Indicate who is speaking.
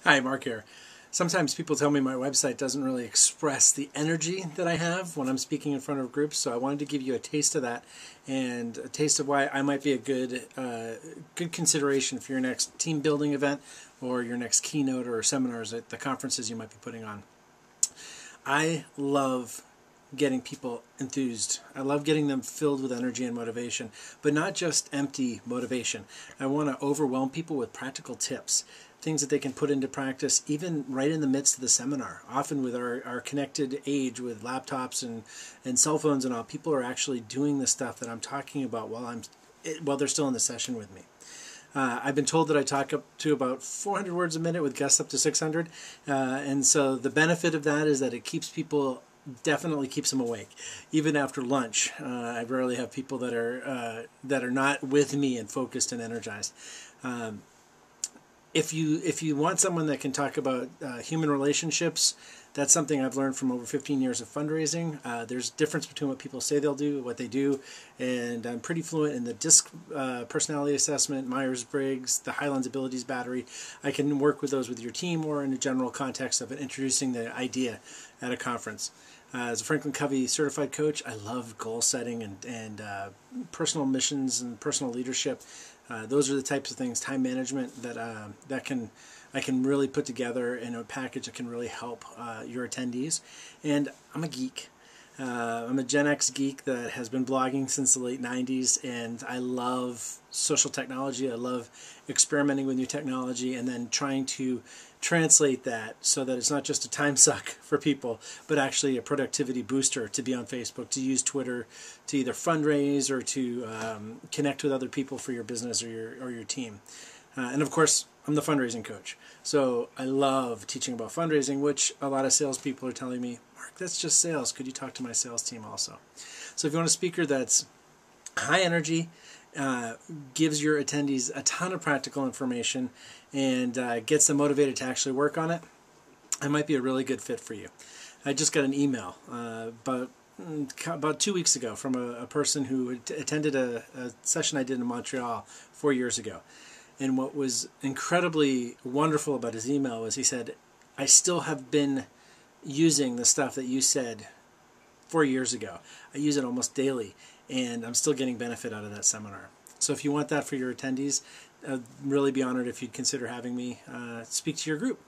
Speaker 1: Hi, Mark here. Sometimes people tell me my website doesn't really express the energy that I have when I'm speaking in front of groups, so I wanted to give you a taste of that and a taste of why I might be a good consideration for your next team building event or your next keynote or seminars at the conferences you might be putting on. I love getting people enthused. I love getting them filled with energy and motivation, but not just empty motivation. I want to overwhelm people with practical tips, things that they can put into practice even right in the midst of the seminar. Often with our connected age with laptops and cell phones and all, people are actually doing the stuff that I'm talking about while they're still in the session with me. I've been told that I talk up to about 400 words a minute with guests up to 600, and so the benefit of that is that it definitely keeps them awake, even after lunch. I rarely have people that are not with me and focused and energized. If you want someone that can talk about human relationships, that's something I've learned from over 15 years of fundraising. There's a difference between what people say they'll do, what they do, and I'm pretty fluent in the DISC personality assessment, Myers-Briggs, the Highlands Abilities Battery. I can work with those with your team or in a general context of introducing the idea at a conference. As a Franklin Covey certified coach, I love goal setting and personal missions and personal leadership. Those are the types of things, time management, that I can really put together in a package that can really help your attendees. And I'm a geek. I'm a Gen X geek that has been blogging since the late 90s, and I love social technology. I love experimenting with new technology and then trying to translate that so that it's not just a time suck for people, but actually a productivity booster to be on Facebook, to use Twitter to either fundraise or to connect with other people for your business or your team. And of course, I'm the fundraising coach. So I love teaching about fundraising, which a lot of salespeople are telling me, Mark, that's just sales. Could you talk to my sales team also? So if you want a speaker that's high energy, gives your attendees a ton of practical information, and gets them motivated to actually work on it, I might be a really good fit for you. I just got an email about 2 weeks ago from a person who attended a session I did in Montreal 4 years ago. And what was incredibly wonderful about his email was he said, I still have been using the stuff that you said 4 years ago. I use it almost daily, and I'm still getting benefit out of that seminar. So if you want that for your attendees, I'd really be honored if you'd consider having me speak to your group.